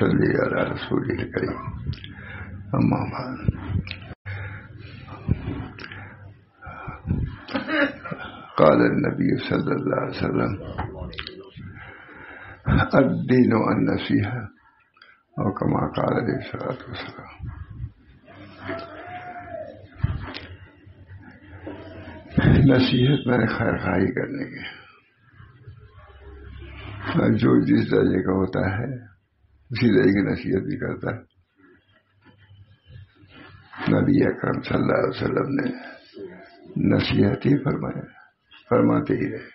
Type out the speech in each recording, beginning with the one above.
صلی علی رسول الکریم اما بعد. قال النبی صلی اللہ علیہ وسلم الدین النصیحہ اور کما قال علیہ الصلوۃ والسلام. نصیحت میں خیر خواہی کرنے کی، جو جس درجے کا ہوتا ہے اسی درجے کی نصیحت بھی کرتا ہے. نبی اکرم صلی اللہ علیہ وسلم نے نصیحت ہی فرماتے ہی رہے.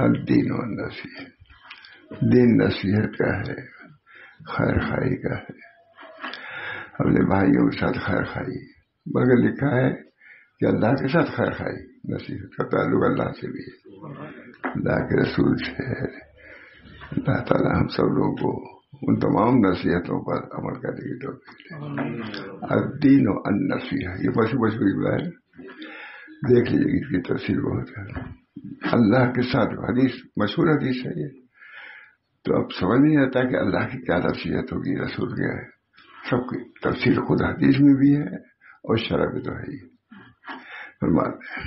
الدین والنصیحت، دین نصیحت کا ہے، خیر خواہی کا ہے، اپنے بھائیوں کے ساتھ خیر خواہی. مگر لکھا ہے کہ اللہ کے ساتھ خیر خواہی، نصیحت کا تعلق اللہ سے بھی ہے، اللہ کے رسول سے ہے. اللہ تعالیٰ ہم سب لوگوں کو ان تمام نصیحتوں پر عمل کرنے کی توفیق دے. الدین والنصیحہ، یہ مشہور ہے، دیکھ لیجیے اس کی تفسیر بہت ہے. اللہ کے ساتھ حدیث، مشہور حدیث ہے یہ. تو اب سمجھ نہیں آتا کہ اللہ کی کیا نصیحت ہوگی، رسول کیا ہے. سب کی تفسیر خود حدیث میں بھی ہے اور شرع میں تو ہے ہی. فرماتے ہیں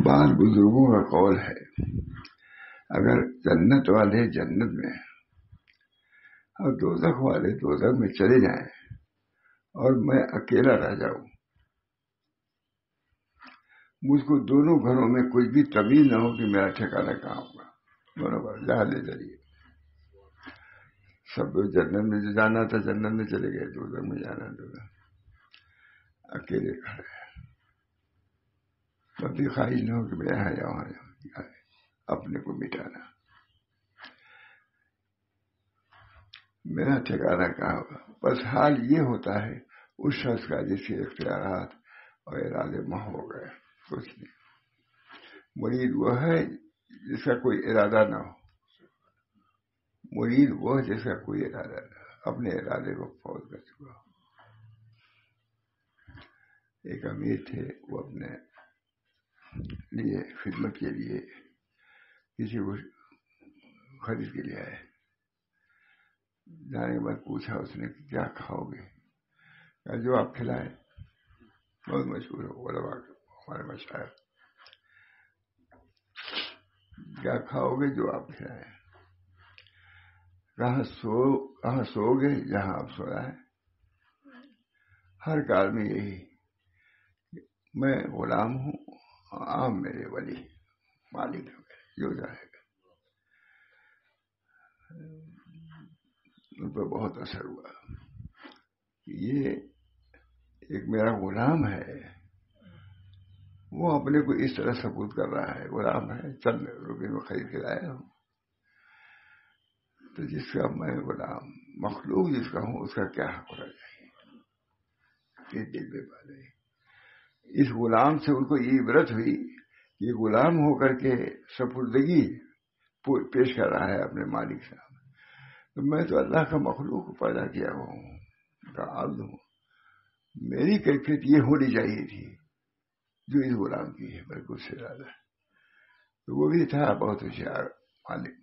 بعض بزرگوں کا قول ہے اگر جنت والے جنت میں اور دوزخ والے دوزخ میں چلے جائیں اور میں اکیلا رہ جاؤں، مجھ کو دونوں گھروں میں کچھ بھی تمیز نہ ہو کہ میرا ٹھکانا کہاں ہوگا. دونوں گھر جہاں لے جائیے، سب لوگ جنت میں جو جانا تھا جنت میں چلے گئے، دوزخ میں جانا تو اکیلے کھڑے، کبھی خواہش نہ ہو کہ میں یہاں یا وہاں جاؤں، اپنے کو مٹانا. میرا ٹھکانا کہاں ہوگا. بس حال یہ ہوتا ہے اس شخص کا جس کے اختیارات اور ارادے محو ہو گئے، کچھ نہیں. مرید وہ ہے جس کا کوئی ارادہ نہ ہو، مرید وہ جس کا کوئی ارادہ نہ ہو، اپنے ارادے کو فوت کر چکا ہو. ایک امیر تھے، وہ اپنے لیے خدمت کے لیے کسی کو خرید کے لیے آئے. جانے کے بعد پوچھا اس نے کہ کیا کھاؤ گے؟ کہا جو آپ کھلائیں. بہت مشہور ہے علماء ہمارے مشاہد. کیا کھاؤ گے؟ جو آپ کھلائیں. کہاں سو گے؟ جہاں آپ سویا ہے. ہر کال میں یہی، میں غلام ہوں، آپ میرے ولی، مالک ہے میرے، جو جائے گا. ان پر بہت اثر ہوا. یہ ایک میرا غلام ہے، وہ اپنے کو اس طرح ثبوت کر رہا ہے غلام ہے، چند روپے میں خرید کے لایا ہوں. تو جس کا میں غلام، مخلوق جس کا ہوں، اس کا کیا حق ہونا چاہیے. یہ دل میں بات ہے. اس غلام سے ان کو یہ عبرت ہوئی کہ غلام ہو کر کے سپردگی پیش کر رہا ہے اپنے مالک صاحب. تو میں تو اللہ کا مخلوق پیدا کیا ہوا ہوں، کا عبد ہوں. میری کیفیت یہ ہونی چاہیے تھی جو اس غلام کی ہے، بلکہ اس سے زیادہ. تو وہ بھی تھا بہت ہوشیار مالک.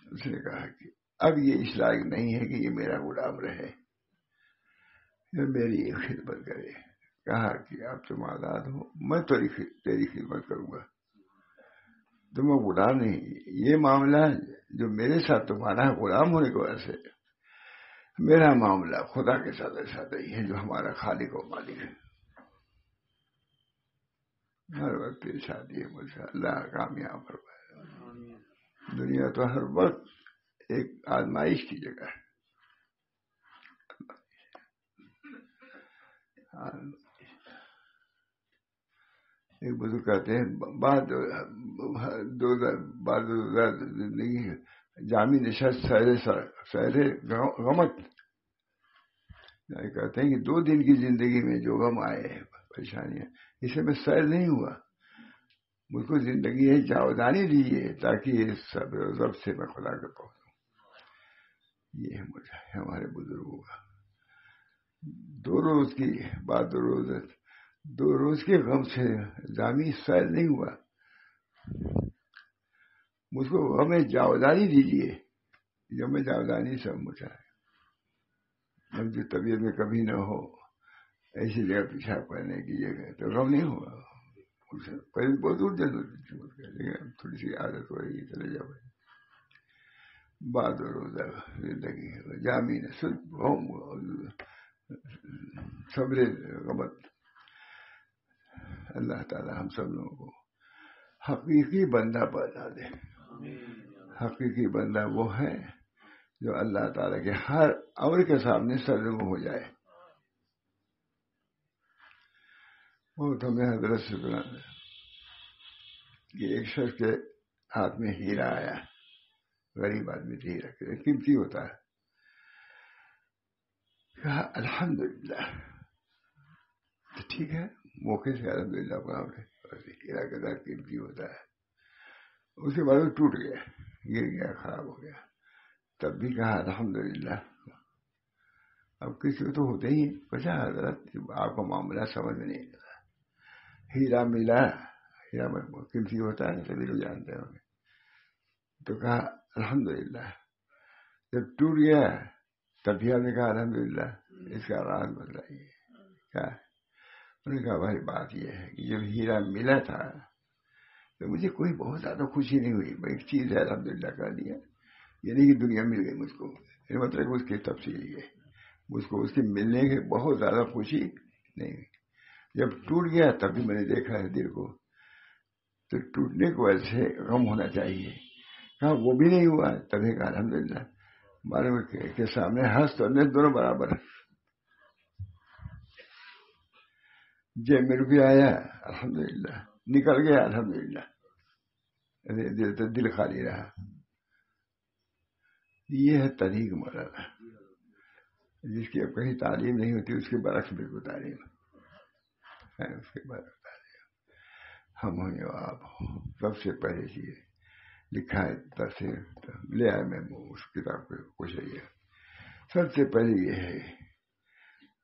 اس نے کہا کہ اب یہ اس لائق نہیں ہے کہ یہ میرا غلام رہے، یہ میری خدمت کرے. کہا کہ اب تم آزاد ہو، میں تیری خدمت کروں گا. تم غلام نہیں. یہ معاملہ جو میرے ساتھ تمہارا غلام ہونے کی وجہ سے، میرا معاملہ خدا کے ساتھ ایسا نہیں ہے جو ہمارا خالق و مالک ہے. ہر وقت شادی ہے مجھ سے اللہ کامیاب فرمائے. دنیا تو ہر وقت ایک آزمائش کی جگہ ہے. ایک بزرگ کہتے ہیں بعد زندگی جامع نشست سہرے غمت. کہتے ہیں کہ 2 دن کی زندگی میں جو غم آئے پریشانیاں، اسے میں سیر نہیں ہوا. مجھ کو زندگی ہے جاودانی دیجیے تاکہ اس صبر و ضبط سے میں خدا کے پہنچوں. یہ مجھے ہمارے بزرگوں کا 2 روز کی بعد 2 روز کے غم سے جامع سیر نہیں ہوا. مجھ کو ہمیں جاودانی دیجیے، جو میں جاودانی سب مجھا ہے، اب جو طبیعت میں کبھی نہ ہو ایسی جگہ پیشاب کرنے کی جگہ تو غم نہیں ہوگا. پہلے بہت دور لیکن تھوڑی سی عادت ہو رہی ہے، چلے جاؤ. بعد روزہ زندگی جامین صبر غبت. اللہ تعالی ہم سب لوگوں کو حقیقی بندہ بنا دے. حقیقی بندہ وہ ہے جو اللہ تعالی کے ہر امر کے سامنے سرزم ہو جائے. بہت ہمیں حضرت سے سنا کہ ایک شخص کے ہاتھ میں ہیرا آیا، غریب آدمی تھے، ہیرا قیمتی ہوتا ہے. کہا الحمدللہ. تو ٹھیک ہے، موقع سے الحمدللہ پڑھا ہیرا کا در قیمتی ہوتا ہے. اس کے بعد وہ ٹوٹ گیا، گر گیا، خراب ہو گیا. تب بھی کہا الحمدللہ. اب کسی کو تو ہوتے ہی پچھا حضرت آپ کا معاملہ سمجھ میں نہیں آتا. ہیرا ملا، ہیرا قیمتی ہوتا ہے، سبھی لوگ جانتے ہوں گے. تو کہا الحمدللہ. جب ٹوٹ گیا تب بھی آپ نے کہا الحمدللہ. اس کا راز بتلائیے کیا. انہوں نے کہا بھائی بات یہ ہے کہ جب ہیرا ملا تھا تو مجھے کوئی بہت زیادہ خوشی نہیں ہوئی. ایک چیز ہے الحمدللہ کر دیا، یعنی کہ دنیا مل گئی مجھ کو. مطلب اس کی تفصیل یہ، مجھ کو اس کے ملنے کی بہت زیادہ خوشی نہیں ہوئی. جب ٹوٹ گیا تب بھی میں نے دیکھا ہے دل کو، تو ٹوٹنے کی وجہ سے غم ہونا چاہیے. کہا وہ بھی نہیں ہوا. تبھی کہا الحمدللہ. معلوم کے سامنے ہنس تو دونوں برابر. جیب میں روپیہ آیا الحمدللہ، نکل گیا الحمدللہ، دل خالی رہا. یہ ہے طریق مولانا، جس کی اب کہیں تعلیم نہیں ہوتی اس کے برعکس بالکل تعلیم ہے. اس کے برعکس تعلیم ہم ہوں یا آپ ہو. سب سے پہلے چیز لکھا ہے تفسیر لے آئے میں اس کتاب کو پوچھیے. سب سے پہلے یہ ہے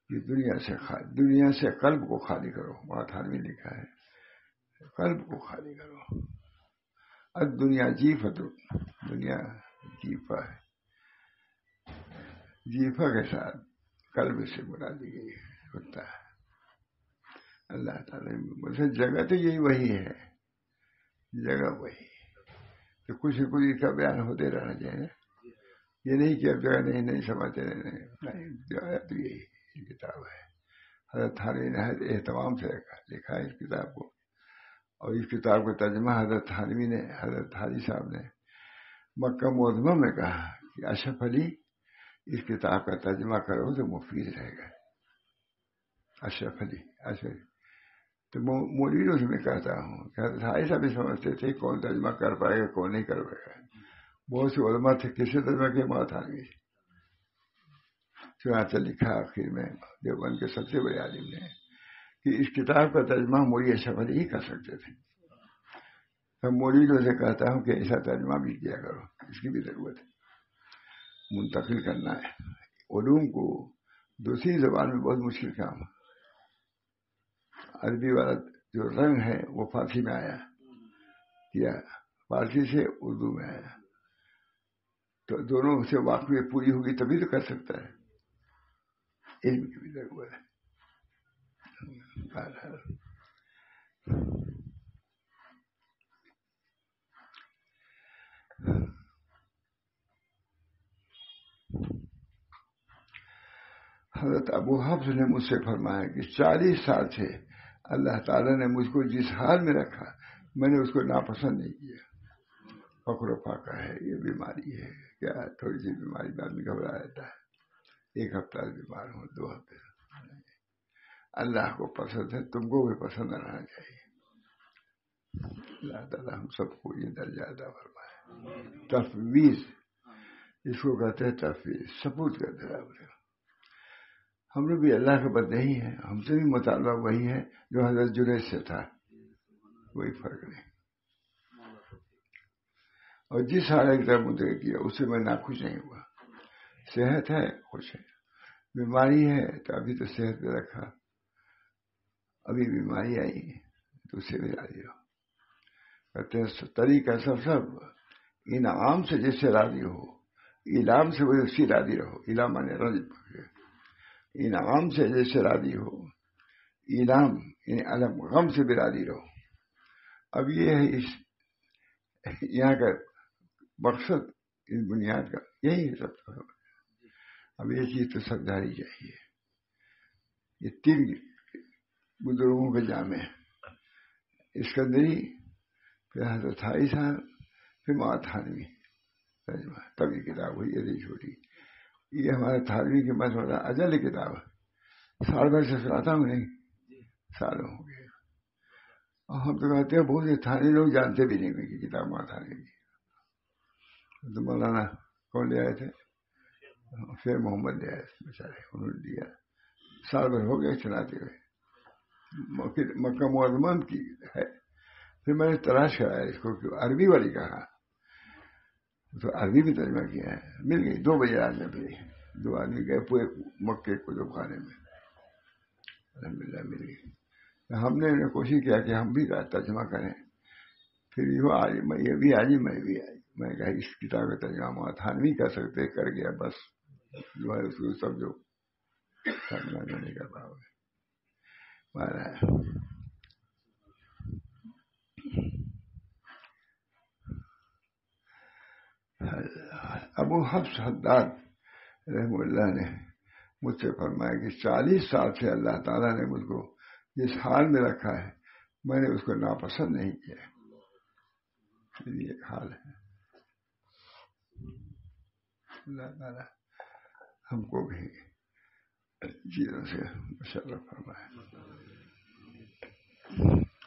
کہ دنیا سے قلب کو خالی کرو. بات حال میں لکھا ہے قلب کو خالی کرو. اب دنیا جیفت، دنیا جیفا ہے، جیفا کے ساتھ قلب سے بلا دی گئی ہوتا ہے. اللہ تعالیٰ جگہ تو یہی وہی ہے، جگہ وہی. تو کچھ کچھ اس کا بیان ہوتے رہنا چاہیے. یہ نہیں کہ اب جگہ نہیں سمجھتے نہیں. جگہ تو یہی کتاب ہے. حضرت تھانوی نے اہتمام سے لکھا ہے اس کتاب کو، اور اس کتاب کا ترجمہ حضرت تھانوی نے، حضرت حاجی صاحب نے مکہ معظمہ میں کہا کہ اشرف علی اس کتاب کا ترجمہ کرو تو مفید رہے گا. اشرف علی تو مولویوں سے میں کہتا ہوں کہ حضرت حاجی صاحب بھی سمجھتے تھے کون ترجمہ کر پائے گا کون نہیں کر پائے گا. بہت سے علماء تھے کس سے ترجمہ کیا بات تھانوی. چنانچہ لکھا آخر میں دیوبند کے سب سے بڑے عالم نے کہ اس کتاب کا ترجمہ مولوی اشرف علی ہی کر سکتے تھے. میں مولویوں سے کہتا ہوں کہ ایسا ترجمہ بھی کیا کرو، اس کی بھی ضرورت ہے. منتقل کرنا ہے علوم کو دوسری زبان میں بہت مشکل کام ہے. عربی والا جو رنگ ہے وہ فارسی میں آیا، کیا فارسی سے اردو میں آیا، تو دونوں سے واقفیت پوری ہوگی تبھی تو کر سکتا ہے. علم کی بھی ضرورت ہے. حضرت ابو حفص نے مجھ سے فرمایا کہ 40 سال سے اللہ تعالیٰ نے مجھ کو جس حال میں رکھا میں نے اس کو ناپسند نہیں کیا. فقر و فاقہ ہے، یہ بیماری ہے، کیا تھوڑی سی بیماری میں آدمی گھبرا رہتا ہے. 1 ہفتہ بیمار ہوں، 2 ہفتے. اللہ کو پسند ہے، تم کو بھی پسند رہنا چاہیے. اللہ تعالیٰ ہم سب کو یہ درجہ عطا فرمائے. تفویض اس کو کہتے ہیں، تفویض سپورٹ کرتے ہیں. ہم لوگ بھی اللہ کے بندے ہی ہیں، ہم سے بھی مطالبہ وہی ہے جو حضرت جنید سے تھا، کوئی فرق نہیں. اور جس حالت کی طرف متوجہ کیا اس سے میں ناخوش نہیں ہوا. صحت ہے خوش ہے، بیماری ہے تو ابھی تو صحت پہ رکھا، ابھی بیماری آئی تو اس سے بھی راضی ہو. کہتے ہیں طریقہ سب انعام سے جس سے راضی ہو، الام سے وہی اسی راضی رہو، الام مانے رضی، انعام سے جیسے راضی ہو، الام یعنی علم غم سے بھی راضی رہو۔ اب یہ ہے اس یہاں کا مقصد، اس بنیاد کا یہی ہے سب۔ اب یہ چیز تو سمجھانی چاہیے۔ یہ تین بزرگوں کے جامع ہے، اسکندری، پھر حضرت حائی صاحب، پھر ماں تھانوی، تب یہ کتاب ہوئی ہے چھوٹی۔ یہ ہمارے تھانوی کے مسئلہ اجل کتاب ہے، سال بھر سے سناتا ہوں، نہیں سالوں ہو گئے، اور ہم تو کہتے ہیں بہت سے تھانوی لوگ جانتے بھی نہیں کہ کتاب ماں تھانوی کی۔ تو مولانا کون لے آئے تھے؟ پھر محمد لے آئے تھے بیچارے، انہوں نے دیا، سال بھر ہو گئے چلاتے ہوئے، مکہ معظمہ کی ہے۔ پھر میں نے تلاش کرایا اس کو کہ عربی والی کہا، تو عربی بھی ترجمہ کیا ہے، مل گئی 2 بجے رات میں ملی، 2 آدمی گئے پورے مکے کتب خانے میں، الحمدللہ مل گئی۔ ہم نے کوشش کیا کہ ہم بھی ترجمہ کریں، پھر یہ بھی آج میں کہا اس کتاب کا ترجمہ تھانوی کر سکتے، کر گیا، بس جو ہے اس کو سب جو ترجمہ نہیں کر پاؤ گے۔ ابو حفص حداد رحمہ اللہ نے مجھ سے فرمایا کہ 40 سال سے اللہ تعالیٰ نے مجھ کو جس حال میں رکھا ہے میں نے اس کو ناپسند نہیں کیا۔ یہ حال ہے، اللہ تعالیٰ ہم کو بھی چیزوں سے مشرف فرمائے۔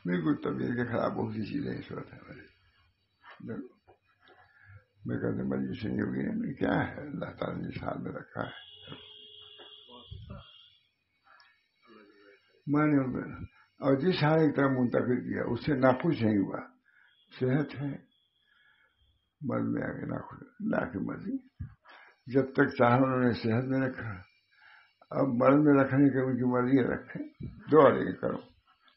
بالکل طبیعت کے خراب بہت سی چیزیں اس وقت ہے، میں کہتے مجلس سے نہیں ہوگی، میں کیا ہے اللہ تعالیٰ نے جس حال میں رکھا ہے میں نے، اور جس حال ایک طرح منتقل کیا اس سے ناخوش نہیں ہوا۔ صحت ہے، مرض میں آگے ناخوش، اللہ کی مرضی، جب تک چاہا انہوں نے صحت میں رکھا، اب مرض میں رکھنے کے ان کی مرضی رکھے، دعا لے کے کرو،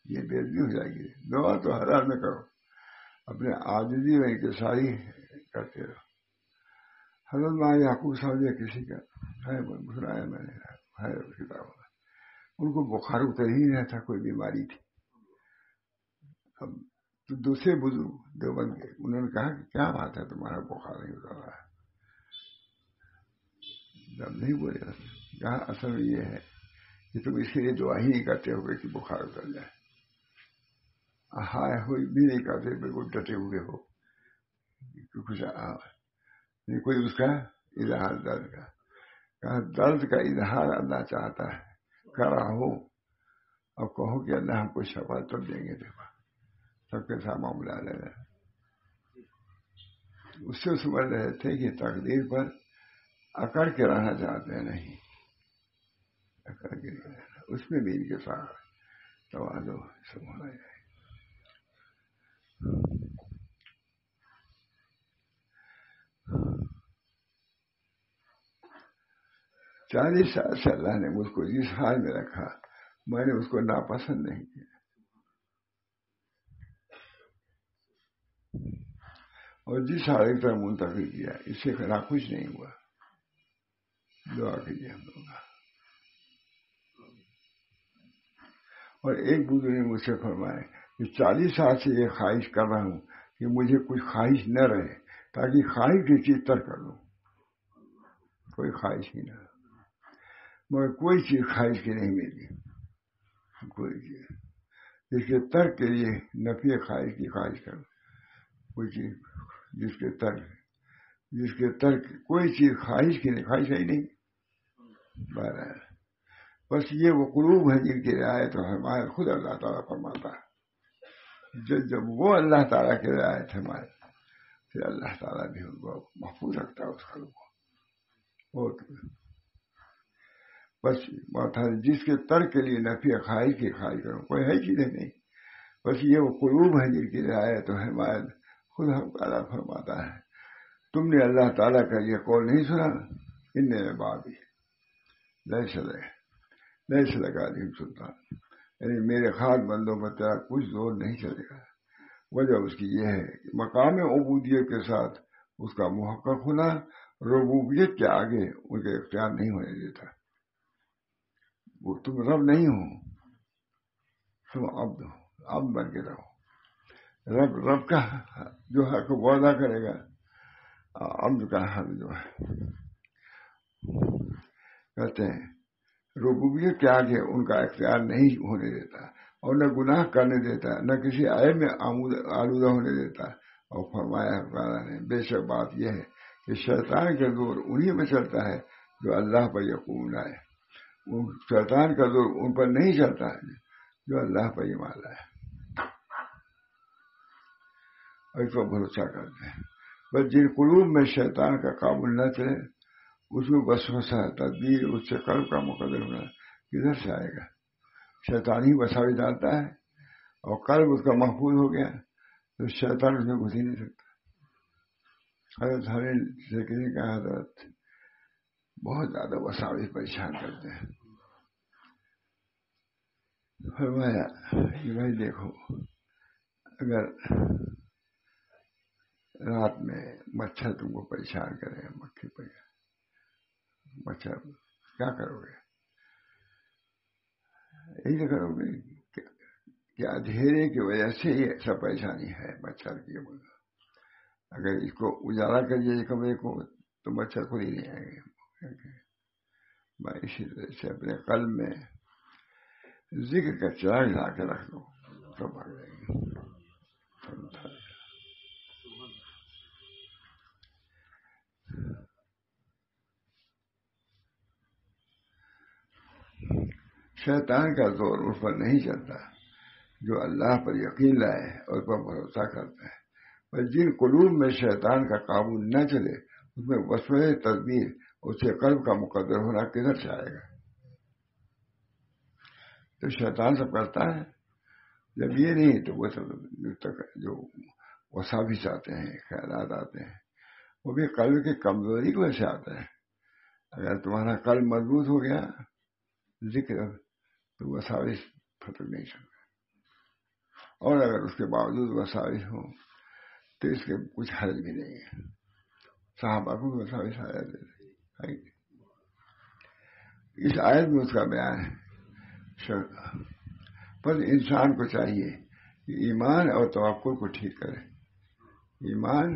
یہ بےعزتی ہو جائے گی، دعا تو ہر حال میں کرو، اپنے عاجزی و انکساری کرتے رہو۔ حضرت ماں یعقوب صاحب کسی کا ہے سنایا میں نے، ہے کتاب میں، ان کو بخار اتر ہی نہیں تھا، کوئی بیماری تھی۔ اب تو دوسرے بزرگ دیوبند کے انہوں نے کہا کہ کیا بات ہے تمہارا بخار نہیں اتر رہا ہے؟ جب نہیں بولے، کہا اصل میں یہ ہے کہ تم اس کے لیے دعا ہی نہیں کرتے ہو کہ بخار اتر جائے، ہائے ہوئی بھی نہیں کرتے، بالکل ڈٹے ہوئے ہو، کچھ نہیں کوئی اس کا اظہار درد کا، کہا درد کا اظہار اللہ چاہتا ہے، کرا ہو اب کہو کہ اللہ ہم کو شفا تب دیں گے، دیکھو سب کے ساتھ معاملہ رہے، اس سے سمجھ رہے تھے کہ تقدیر پر اکڑ کے رہنا چاہتے ہیں، نہیں اکڑ کے رہنا، اس میں بھی ان کے ساتھ توازو سب ہونا چاہیے۔ 40 سال سے اللہ نے مجھ کو جس حال میں رکھا میں نے اس کو ناپسند نہیں کیا، اور جس حال کی طرح منتقل کیا اس سے ناخوش نہیں ہوا۔ دعا کیجیے ہم لوگ۔ اور ایک بزرگ نے مجھ سے فرمایا کہ 40 سال سے یہ خواہش کر رہا ہوں کہ مجھے کچھ خواہش نہ رہے، تاکہ خواہش کی چیز ترک کر لوں، کوئی خواہش ہی نہ، مگر کوئی چیز خواہش کی نہیں ملی، کوئی چیز جس کے ترک کے لیے نفی خواہش کی خواہش کروں، کوئی چیز جس کے ترک کوئی چیز خواہش کی نہیں، خواہش ہی نہیں۔ بہرحال بس یہ وہ قلوب ہیں جن کی رعایت اور حمایت خود اللہ تعالیٰ فرماتا ہے، جب وہ اللہ تعالیٰ کی رعایت حمایت، پھر اللہ تعالیٰ بھی ان کو محفوظ رکھتا ہے اس قلب کو۔ بس بات ہے جس کے ترک کے لیے نفی خواہش کی خواہش کروں، کوئی ہے چیزیں نہیں، بس یہ وہ قلوب ہیں جن کی رعایت اور حمایت خود ہم تعالیٰ فرماتا ہے۔ تم نے اللہ تعالیٰ کا یہ قول نہیں سنا، ان عبادی لیس لک علیہم سلطان، یعنی میرے خاص بندوں پر تیرا کچھ زور نہیں چلے گا۔ وجہ اس کی یہ ہے کہ مقام عبودیت کے ساتھ اس کا محقق ہونا ربوبیت کے آگے ان کے اختیار نہیں ہونے دیتا. وہ تم رب نہیں ہو، تم عبد ہو، عبد بن کے رہو. رب کا جو حق وہ ادا کرے گا، عبد کا حق جو ہے کہتے ہیں ربوبیت کے آگے ان کا اختیار نہیں ہونے دیتا، اور نہ گناہ کرنے دیتا، نہ کسی عیب میں آلودہ ہونے دیتا. اور فرمایا تعالیٰ نے بے شک بات یہ ہے کہ شیطان کا زور انہی میں چلتا ہے جو اللہ پر یقین لائے. شیطان کا زور ان پر نہیں چلتا ہے جو اللہ پر ایمان لائے اور اس پر بھروسہ کرتے ہیں. بس جن قلوب میں شیطان کا قابل نہ چلے، اس میں وسوسہ تدبیر اس سے قلب کا مقدر ہونا کدھر سے آئے گا؟ شیطان ہی وساوس ڈالتا ہے، اور قلب اس کا محفوظ ہو گیا تو شیطان اس میں گھس ہی نہیں سکتا. حضرت سے کسی کا حضرت بہت زیادہ وساوس پریشان کرتے ہیں. فرمایا کہ بھائی دیکھو، اگر رات میں مچھر تم کو پریشان کرے، مکھی پہ مچھر، کیا کرو گے؟ یہی تو کرو گے کہ اندھیرے کی وجہ سے یہ سب پریشانی ہے مچھر کی. اگر اس کو اجالا کریے کمرے کو تو مچھر خود ہی نہیں آئے گے. میں اسی طرح سے اپنے قلب میں ذکر کا چراغ لا کے رکھ دو تو بھاگ جائیں گے. شیطان کا زور اس پر نہیں چلتا جو اللہ پر یقین لائے اور اس پر بھروسہ کرتا ہے. پر جن قلوب میں شیطان کا قابو نہ چلے، اس میں وسوسے تدبیر اس سے قلب کا مقدر ہونا کدھر سے آئے گا؟ تو شیطان سب کرتا ہے. جب یہ نہیں تو وہ سب جو وساوس آتے ہیں، خیالات آتے ہیں، وہ بھی قلب کی کمزوری کی وجہ سے آتا ہے. اگر تمہارا قلب مضبوط ہو گیا ذکر تو وساوس پھٹک نہیں سکتا، اور اگر اس کے باوجود وساوس ہو تو اس کے کچھ حل بھی نہیں ہے. صحابہ کو وساوس آیا تھے. اس آیت میں اس کا بیان ہے. پر انسان کو چاہیے کہ ایمان اور توکل کو ٹھیک کرے. ایمان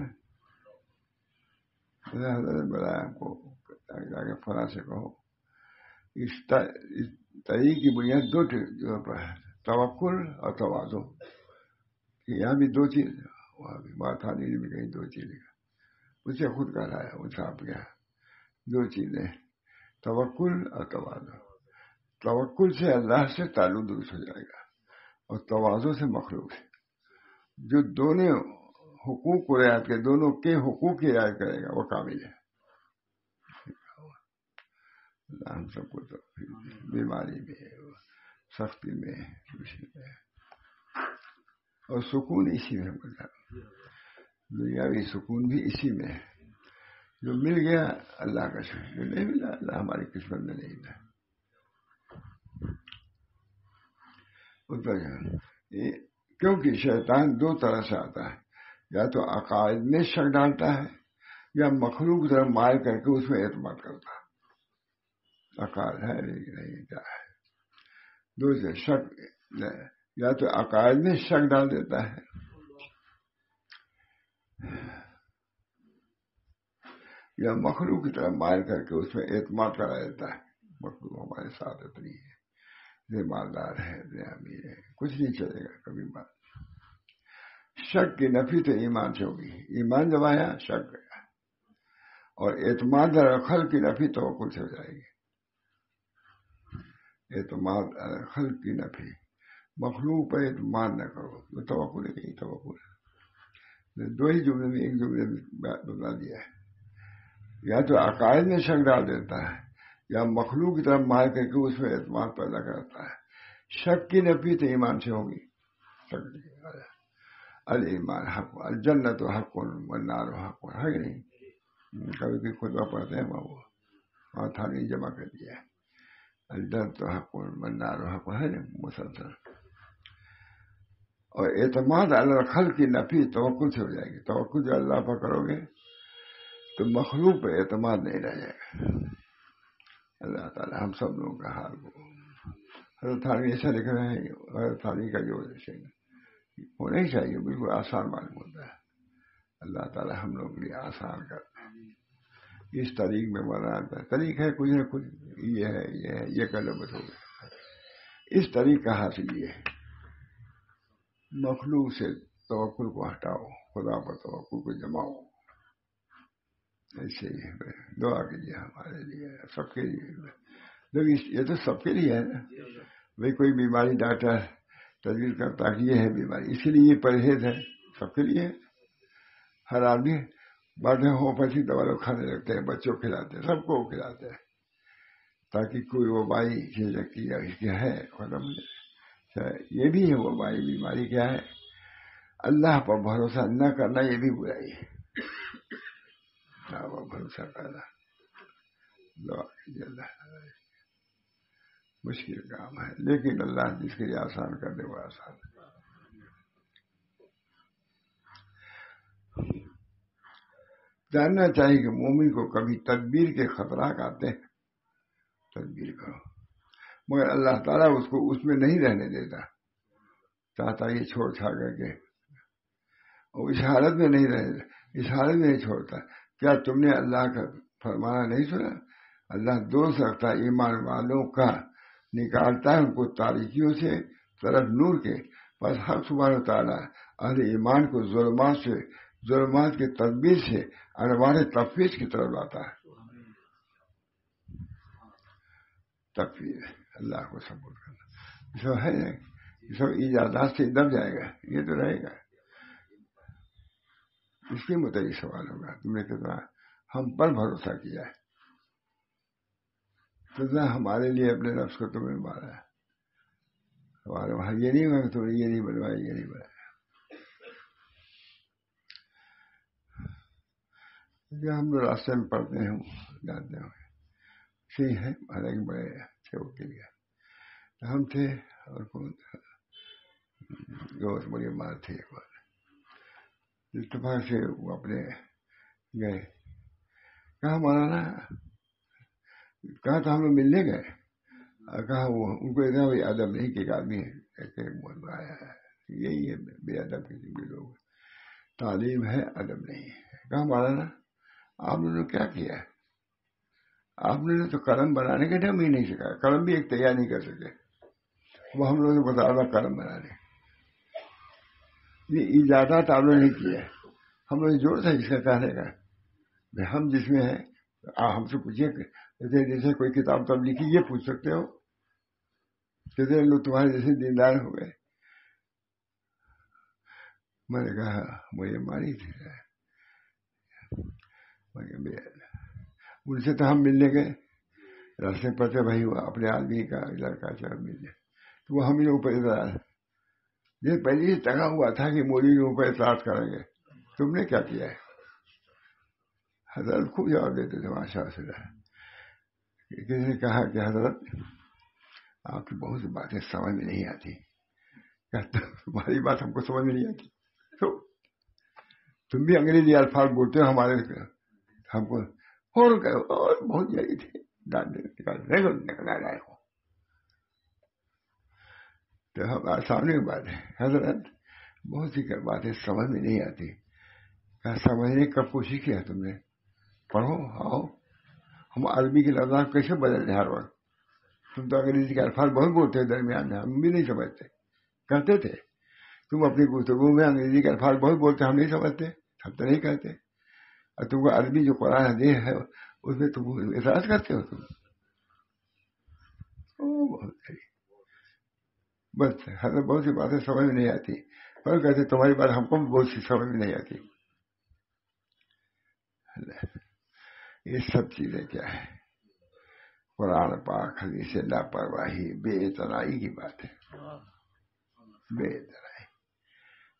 بڑا ہم کو فلاں سے کہو، اس طریق کی بنیاد دو پر ہے، توکل اور تواضع. یہاں بھی دو چیز، وہاں بھی ماتھانی میں کہیں دو چیزیں، اسے خود کہلایا وہ چھاپ گیا. دو چیزیں، توکل اور تواضع. توکل سے اللہ سے تعلق درست ہو جائے گا، اور تواضع سے مخلوق سے. جو دونوں حقوق کو رعایت کرے، دونوں کے حقوق کی رعایت کرے گا وہ کامل ہے. ہم سب کو تو بیماری میں، سختی میں، خوشی میں، اور سکون اسی میں ملتا. دنیاوی سکون بھی اسی میں ہے. جو مل گیا اللہ کا شکر، جو نہیں ملا اللہ ہماری قسمت میں نہیں ملا. کیونکہ شیطان دو طرح سے آتا ہے، یا تو عقائد میں شک ڈالتا ہے، یا مخلوق کی طرف مائل کر کے اس میں اعتماد کرتا ہے. عقائد ہے نہیں کیا ہے، دو سے شک، یا تو عقائد میں شک ڈال دیتا ہے، یا مخلوق کی طرف مائل کر کے اس میں اعتماد کرا دیتا ہے. مخلوق ہمارے ساتھ اتنی ہے، یہ مالدار ہے، یہ امیر ہے، کچھ نہیں چلے گا کبھی بات. شک کی نفی تو ایمان سے ہوگی. ایمان جب آیا شک گیا، اور اعتماد خلق کی نفی توکل سے ہو جائے گی. اعتماد خلق کی نفی، مخلوق پر اعتماد نہ کرو، تو توکل ہے. یہی توکل ہے. دو ہی جملے میں ایک جملے میں بتا دیا ہے. یا تو عقائد میں شک ڈال دیتا ہے، یا مخلوق کی طرف مائل کر کے اس میں اعتماد پیدا کرتا ہے. شک کی نفی تو ایمان سے ہوگی. الایمان حق، الجنت حق والنار حق، ہے کہ نہیں؟ کبھی بھی خطبہ پڑھتے ہیں وہاں تھانی جمع کر دیا ہے. الجنت حق والنار حق ہے مسلسل. اور اعتماد اللہ خلق کی نفی توکل سے ہو جائے گی. توکل جو اللہ پر کرو گے تو مخلوق پہ اعتماد نہیں رہ جائے گا. اللہ تعالیٰ ہم سب لوگوں کا حال کو. حضرت تھانوی ایسا لکھ رہے ہیں. حضرت تھانوی کا جو ہونا ہی چاہیے بالکل آسان معلوم ہوتا ہے. اللہ تعالیٰ ہم لوگ کے لیے آسان کرتا ہے. اس طریق میں بناتا ہے. طریق ہے کچھ نہ کچھ یہ کلو بس ہو گیا. اس طریق کا حاصل یہ ہے مخلوق سے توکل کو ہٹاؤ, خدا پر توکل کو جماؤ. ایسے ہی دعا کیجیے ہمارے لیے, سب کے لیے. لیکن یہ تو سب کے لیے ہے نا. بھائی کوئی بیماری ڈاکٹر تجویز کرتا کہ یہ ہے بیماری, اسی لیے یہ پرہیز ہے, سب کے لیے. ہر آدمی بڑے ہومیوپیتھی دوا لوگ کھانے لگتے ہیں, بچوں کو کھلاتے ہیں, سب کو کھلاتے ہیں تاکہ کوئی وبائی چیز ہے ختم ہو جائے. یہ بھی ہے وبائی بیماری کیا ہے, اللہ پر بھروسہ نہ کرنا, یہ بھی برائی ہے. اللہ پر بھروسہ کرنا دعا کیجیے. اللہ مشکل کام ہے لیکن اللہ جس کے لیے آسان کر دے وہ آسان. جاننا چاہیے کہ مومن کو کبھی تدبیر کے خطرات آتے ہیں, تدبیر کرو, مگر اللہ تعالیٰ اس کو اس میں نہیں رہنے دیتا, چاہتا یہ چھوڑ چھاڑ کر کے, اور اس حالت میں نہیں رہے, اس حالت میں نہیں چھوڑتا. کیا تم نے اللہ کا فرمانا نہیں سنا؟ اللہ دوست رکھتا ہے ایمان والوں کا, نکالتا ہے ان کو تاریکیوں سے طرف نور کے. بس حق سبحانہ و تعالیٰ اہل ایمان کو ظلمات کے تدبیر سے انوار تفویض کی طرف لاتا ہے. تفویض اللہ کو سپورٹ کرنا, یہ سب ہے نا, یہ سب ایجادات سے دب جائے گا, یہ تو رہے گا. اس کے متعلق سوال ہوگا, تم نے کتنا ہم پر بھروسہ کیا ہے, کتنا ہمارے لیے اپنے نفس کو تم نے مارا ہے. ہمارے وہاں یہ نہیں ہوا کہ تم نے یہ نہیں بنوایا, یہ نہیں بنایا. ہم لوگ راستے میں پڑھتے ہیں جانتے ہوں صحیح ہے, حالانکہ بڑے اچھے وہ کے لیے ہم تھے. اور کون تھا, دوست بڑی مار تھی. ایک بار اتفاق سے وہ اپنے گئے, کہا مولانا, کہا تو ہم لوگ ملنے گئے, کہا وہ ان کو اتنا کوئی ادب نہیں کہ ایک آدمی آیا ہے, یہی ہے بے ادب کسی بھی لوگ, تعلیم ہے ادب نہیں ہے. کہا مولانا آپ نے کیا کیا ہے, آپ نے تو قلم بنانے کا ڈھنگ ہی نہیں سکھایا, قلم بھی ایک تیار نہیں کر سکے. وہ ہم لوگوں نے بتا رہا قلم بنانے, یہ ایجادات آپ نے نہیں کیا. ہم لوگ جوڑ تھا اس کا کہنے کا, ہم جس میں ہیں ہم سے پوچھیے, جیسے کوئی کتاب تب لکھی یہ پوچھ سکتے ہو, کتنے لوگ تمہارے جیسے دیندار ہو گئے. میں نے کہا مجھے ماری تھی, ان سے تو ہم ملنے گئے, راستے پتے بھائی ہوا اپنے آدمی کا لڑکا چل ملنے, تو وہ ہم ہی لوگوں پر اعتراض, یہ پہلے ہی ٹنگا ہوا تھا کہ مودی کے اوپر اعتراض کریں گے, تم نے کیا کیا ہے. حضرت خوب جواب دیتے تھے ماشاء اللہ. کسی نے کہا کہ حضرت آپ کی بہت سی باتیں سمجھ میں نہیں آتی, تمہاری بات ہم کو سمجھ میں نہیں آتی, تو تم بھی انگریزی الفاظ بولتے ہو ہمارے, ہم کو اور بہت جاری تھی تو ہمارے سامنے کی بات ہے. حضرت بہت سی باتیں سمجھ میں نہیں آتی, کیا سمجھنے کی کوشش کیا تم نے, پڑھو آؤ. ہم عربی کے لفظ کیسے بدلتے ہر وقت, تم تو انگریزی کے الفاظ بہت بولتے ہو درمیان میں, ہم بھی نہیں سمجھتے. کہتے تھے تم اپنی گفتگو میں انگریزی کے الفاظ بہت بولتے, ہم نہیں سمجھتے, ہم تو نہیں کہتے. اور تم کو عربی جو قرآن حدیث ہے اس میں تم اعتراض کرتے ہو. تم بہت بس حضرت بہت سی باتیں سمجھ میں نہیں آتی, اور کہتے تمہاری بات ہم کو بہت سی سمجھ میں نہیں آتی. یہ سب چیزیں کیا ہے, قرآن پاک حدیث لاپرواہی بے اعتنائی کی بات ہے, بے اعتنائی.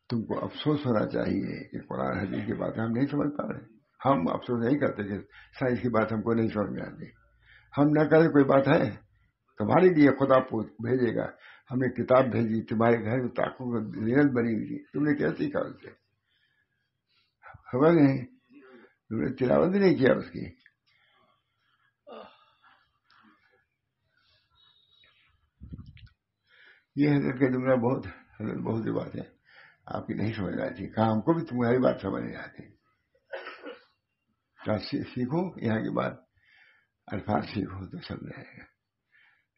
تم کو افسوس ہونا چاہیے کہ قرآن حدیث کی باتیں ہم نہیں سمجھ پا رہے. ہم افسوس نہیں کرتے کہ سائنس کی بات ہم کو نہیں سمجھ میں آتی. ہم نہ کریں کوئی بات ہے, تمہارے لیے خدا بھیجے گا. ہم نے کتاب بھیجی تمہارے گھر میں تاکوں زینت بنی ہوئی تھی, تم نے کیا سیکھا اس سے, خبر نہیں. تم نے تلاوت بھی نہیں کیا اس کی. یہ حضرت کا جملہ حضرت بہت سی باتیں آپ کی نہیں سمجھ آتی. کہا ہم کو بھی تمہاری بات سمجھ نہیں آتی. سیکھو یہاں کی بات, الفاظ سیکھو تو سمجھ آئے گا.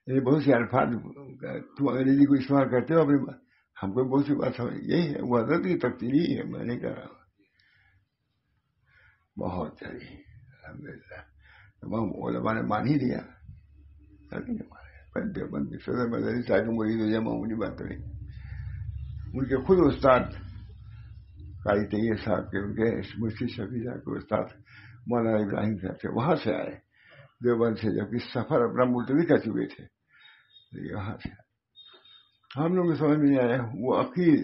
یہ بہت سے الفاظ تم انگریزی کو استعمال کرتے ہو اپنی بات, ہم کو بہت سی بات سمجھ, یہی ہے وہ حضرت کی تفصیل ہی ہے, میں نہیں کہہ رہا ہوں. بہت چاہیے الحمدللہ. تمام علماء نے مان ہی لیا. بند صدر مدنی صاحب مرید ہو جائے معمولی بات نہیں. ان کے خود استاد قاری طیب صاحب کے, ان کے مرشد شفیع صاحب کے استاد مولانا ابراہیم صاحب سے وہاں سے آئے دیوبند سے, جبکہ سفر اپنا ملتوی کر چکے تھے. وہاں سے ہم لوگ سمجھ میں نہیں آیا. وہ عقید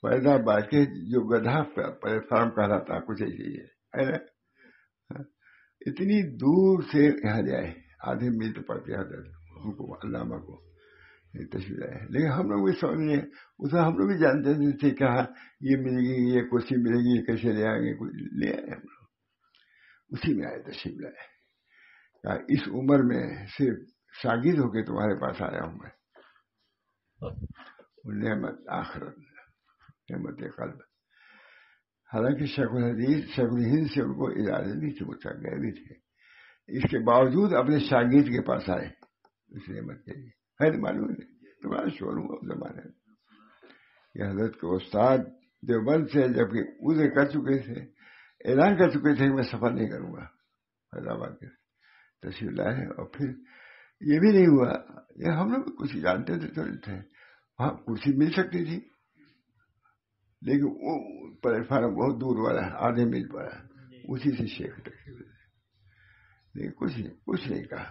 پیدا بات کے جو گدھا پلیٹ فارم کہلاتا کچھ ایسی ہے, اتنی دور سے یہاں جائے, آدھے میل تو پڑتے حضرت ان کو علامہ کو تشریف آئے. لیکن ہم لوگ بھی سمجھ نہیں, اسے ہم لوگ بھی جانتے تھے کہاں یہ ملے گی, یہ کرسی ملے گی, کیسے لے آئیں گے, لے آئے ہم لوگ. اسی میں آئے تشریف لائے. کہا اس عمر میں صرف شاگرد ہو کے تمہارے پاس آیا ہوں میں. نعمت آخرت, نعمت قلب. حالانکہ شیخ الہند سے ان کو اجازت نہیں تھی, مجھ تک گئے بھی تھے, اس کے باوجود اپنے شاگرد کے پاس آئے اس نعمت کے لیے. ہے معلوم نہیں تمہارا شور ہوا اس زمانے میں. یہ حضرت کے استاد دیوبند سے جبکہ اسے کر چکے تھے, اعلان کر چکے تھے کہ میں سفر نہیں کروں گا, حیدرآباد کے تشریف لائے. اور پھر یہ بھی نہیں ہوا. یہ ہم لوگ کچھ جانتے تھے تو تھے, وہاں کرسی مل سکتی تھی, لیکن وہ پلیٹ فارم بہت دور والا ہے, آدھے میل پر ہے, اسی سے شیخ تک. لیکن کچھ نہیں کہا.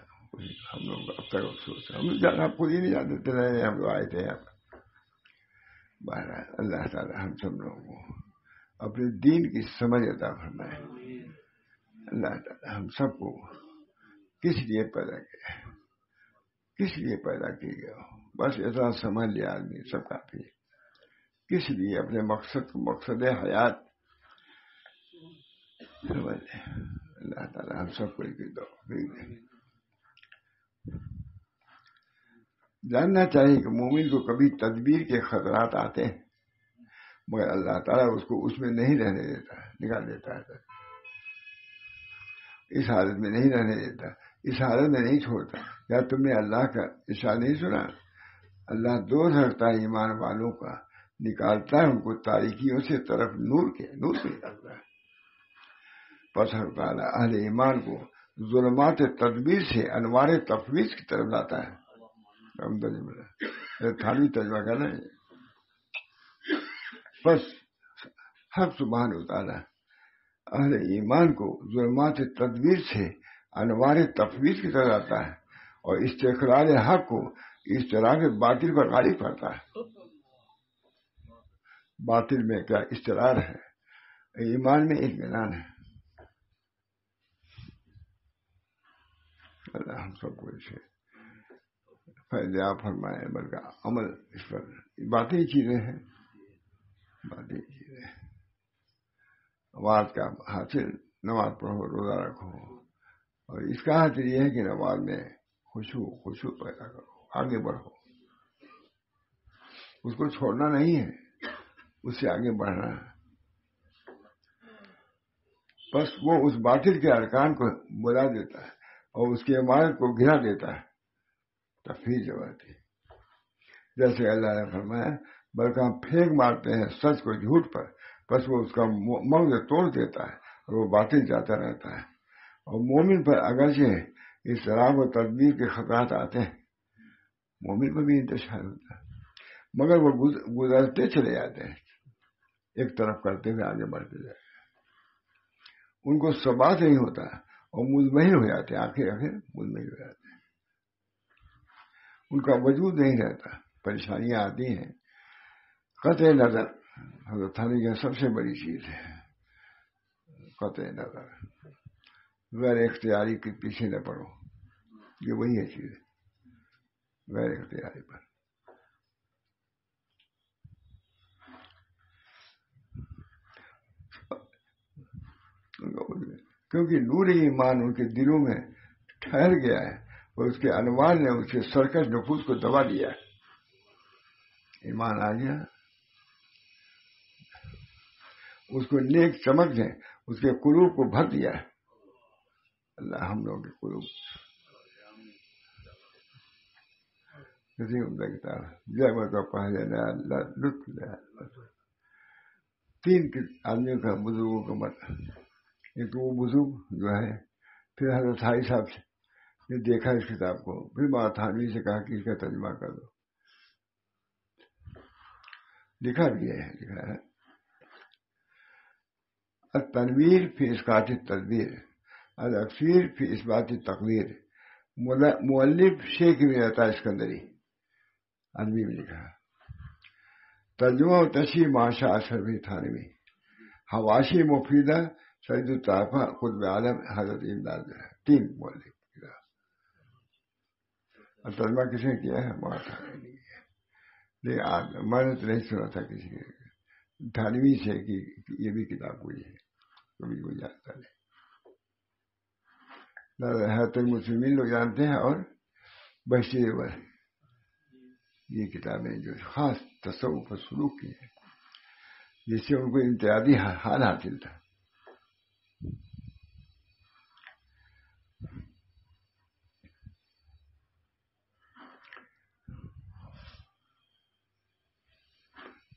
ہم لوگ اب تک افسوس, ہم لوگ جانا خود ہی نہیں جانتے تھے, ہم لوگ آئے تھے یہاں پر. بہرحال اللہ تعالی ہم سب لوگوں کو اپنے دین کی سمجھ عطا فرمائے. اللہ تعالی ہم سب کو کس لیے پیدا کیا, کس لیے پیدا کی گیا, بس اتنا سمجھ لیا آدمی سب کافی ہے. کس لیے اپنے مقصد حیات سمجھ لیں. اللہ تعالی ہم سب کو جاننا چاہیے کہ مومن کو کبھی تدبیر کے خطرات آتے ہیں, مگر اللہ تعالیٰ اس کو اس میں نہیں رہنے دیتا, نکال دیتا ہے. اس حالت میں نہیں رہنے دیتا, اس حالت میں نہیں چھوڑتا. یا تم نے اللہ کا ارشاد نہیں سنا, اللہ دوست رکھتا ہے ایمان والوں کا, نکالتا ہے ان کو تاریکیوں سے طرف نور پہ نکالتا ہے. پس اللہ تعالیٰ اہل ایمان کو ظلمات تدبیر سے انوار تفویض کی طرف لاتا ہے. تھانوی ترجمہ کرنا ہے. بس حق سبحانہ وتعالی اہل ایمان کو ظلمات تدبیر سے انوار تفویض کی طرف لاتا ہے, اور استقرار حق کو اشتراک باطل پر غالب کرتا ہے. باطل میں کیا استقرار ہے, ایمان میں اطمینان ہے. اللہ ہم سب کو اسے فائدہ فرمائے, بلکہ عمل اس پر. باقی چیزیں ہیں, باقی چیزیں نماز کا حاصل, نماز پڑھو, روزہ رکھو, اور اس کا حاصل یہ ہے کہ نماز میں خشوع پیدا کرو, آگے بڑھو. اس کو چھوڑنا نہیں ہے, اس سے آگے بڑھنا ہے. بس وہ اس باطل کے ارکان کو بلا دیتا ہے اور اس کی عمارت کو گرا دیتا ہے. تفہیم جواتی جیسے اللہ نے فرمایا, بلکہ ہم پھینک مارتے ہیں سچ کو جھوٹ پر, بس وہ اس کا مغز توڑ دیتا ہے اور وہ باطل جاتا رہتا ہے. اور مومن پر اگرچہ اس طرح و تدبیر کے خطرات آتے ہیں, مومن کو بھی انتشار ہوتا ہے, مگر وہ گزرتے چلے جاتے ہیں, ایک طرف کرتے ہوئے آگے بڑھتے جاتے ہیں. ان کو ثبات نہیں ہوتا اور مطمئن ہو جاتے ہیں, آخر مطمئن ہو جاتے ہیں. ان کا وجود نہیں رہتا, پریشانیاں آتی ہیں. قطع نظر حضرت تھانوی کی سب سے بڑی چیز ہے, قطع نظر, غیر اختیاری کے پیچھے نہ پڑو. یہ وہی ہے چیز, غیر اختیاری پر. کیونکہ نور ایمان ان کے دلوں میں ٹھہر گیا ہے اور اس کے انوار نے اس کے سرکش نفوس کو دبا دیا ہے. ایمان آ گیا, اس کو نیک چمک نے اس کے قلوب کو بھر دیا ہے. اللہ ہم لوگوں کے قلوب کسی عمدہ کتاب جب کا پڑھ لینا, اللہ لطف لے. 3 آدمیوں کا بزرگوں کا مت. ایک تو وہ بزرگ جو ہے, پھر حضرت حائی صاحب نے دیکھا اس کتاب کو, پھر ماں تھانوی سے کہا کہ اس کا ترجمہ کر دو. لکھا بھی ہے التنویر فی اسقاط التدبیر, الاکثیر فی اثبات التقدیر, مؤلف شیخ ابن عطا اسکندری عربی میں لکھا. ترجمہ و تشریح معاشہ اشرف تھانوی. حواشی مفیدہ سید الطائفہ قطب عالم حضرت امداد. 3 مؤلف. اور ترجمہ کس نے کیا ہے؟ ماں تھانوی نے کیا. لیکن میں نے تو نہیں سنا تھا کسی کے تھانوی سے کہ یہ بھی کتاب ہوئی ہے, کبھی کوئی جانتا نہیں. حیات المسلمین لوگ جانتے ہیں, اور بشیر یہ کتابیں جو خاص تصوف و سلوک کی ہیں, جس سے ان کو امتیازی حال حاصل تھا.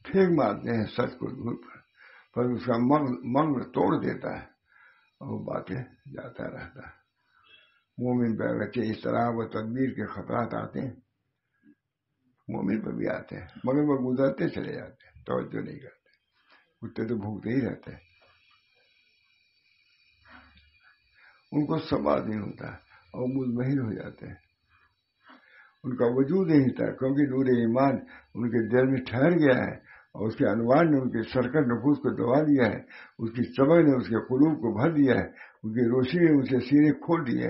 پھینک مارتے ہیں سچ کو دور پر اس کا منگ توڑ دیتا ہے اور وہ باتیں جاتا رہتا ہے. مومن پہ اگرچہ اس طرح و تدبیر کے خطرات آتے ہیں, مومن پہ بھی آتے ہیں, مگر وہ گزرتے چلے جاتے ہیں, توجہ نہیں کرتے. کتے تو بھوکتے ہی رہتے ہیں, ان کو سماعت نہیں ہوتا اور مطمئن ہو جاتے ہیں. ان کا وجود نہیں تھا, کیونکہ نور ایمان ان کے دل میں ٹھہر گیا ہے اور اس کے انوار نے ان کے سرکش نفوس کو دبا دیا ہے. اس کی چمک نے اس کے قلوب کو بھر دیا ہے, ان کی روشنی نے ان سے سینے کھول دیے.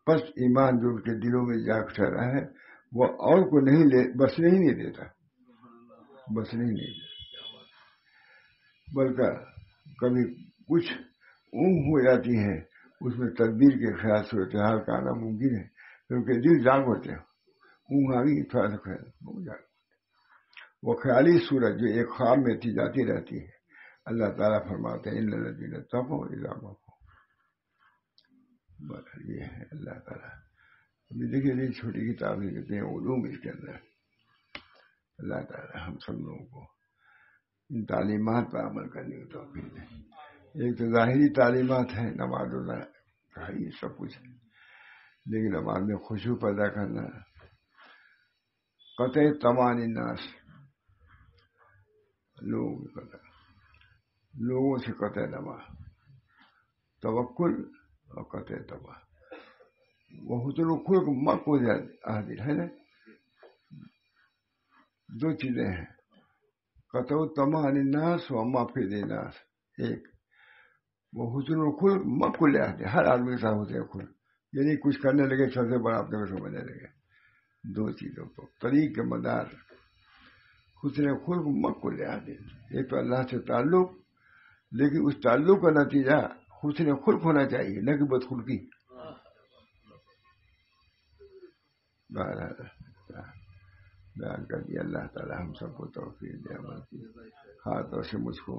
بس ایمان جو ان کے دلوں میں جا ٹھہرا ہے وہ اور کو بسنے ہی نہیں دیتا, بسنے ہی نہیں دیتا, بلکہ کبھی کچھ اونگ ہو جاتی ہے, اس میں تدبیر کے خیال صورتحال کا آنا ممکن ہے, کیونکہ دل جاگ ہوتے ہیں. اونگ آ گئی تھوڑا سا خیال جاگ. وہ خیالی صورت جو ایک خواب میں تھی جاتی رہتی ہے. اللہ تعالیٰ فرماتے ہیں ان الذین اتقوا اذا مسوا. یہ ہے اللہ تعالیٰ. ابھی دیکھیے یہ چھوٹی کتاب لکھتے ہیں علوم اس کے اندر. اللہ تعالیٰ ہم سب لوگوں کو ان تعلیمات پر عمل کرنے کی توفیق دے. ایک تو ظاہری تعلیمات ہیں, نماز روزہ یہ سب کچھ ہے, لیکن نماز میں خشوع پیدا کرنا, قطع تمام الناس, لوگوں سے قطع نما, توکل اور قطع تباہ. وہ حسن الخلق مقبول حاضر ہے نا. 2 چیزیں ہیں, قطع تمام الناس و ما فی الناس. ایک وہ حسن الخلق مقبول حاضر, ہر آدمی کے ساتھ حسن الخلق, یعنی کچھ کرنے لگے سب سے بڑا اپنے کو سمجھنے لگے. 2 چیزوں کو طریق کے مدار حسن خلق مقبول حاضر. ایک تو اللہ سے تعلق, لیکن اس تعلق کا نتیجہ حسن خلق ہونا چاہیے, نہ کہ بدخلقی. بیان کر دیا. اللہ تعالیٰ ہم سب کو توفیق دے عمل کی. ہاتھوں سے مجھ کو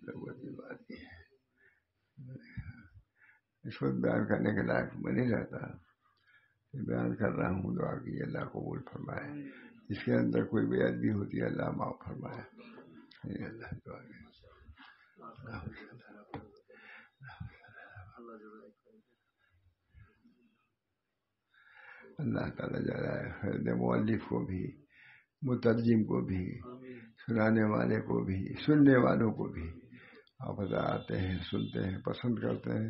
بات کی ہے, اس وقت بیان کرنے کے لائق میں نہیں رہتا, بیان کر رہا ہوں. دعا کی اللہ قبول فرمائے. اس کے اندر کوئی بے ادبی ہوتی ہے اللہ معاف فرمائے. اللہ دعا کی. اللہ تعالیٰ جائے مؤلف کو بھی, مترجم کو بھی, سنانے والے کو بھی, سننے والوں کو بھی. آپ آتے ہیں, سنتے ہیں, پسند کرتے ہیں,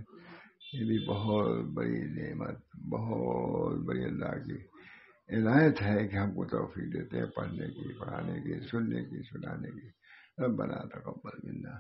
یہ بھی بہت بڑی نعمت, بہت بڑی اللہ کی عنایت ہے کہ ہم کو توفیق دیتے ہیں پڑھنے کی, پڑھانے کی, سننے کی, سنانے کی. ربنا تقبل منا.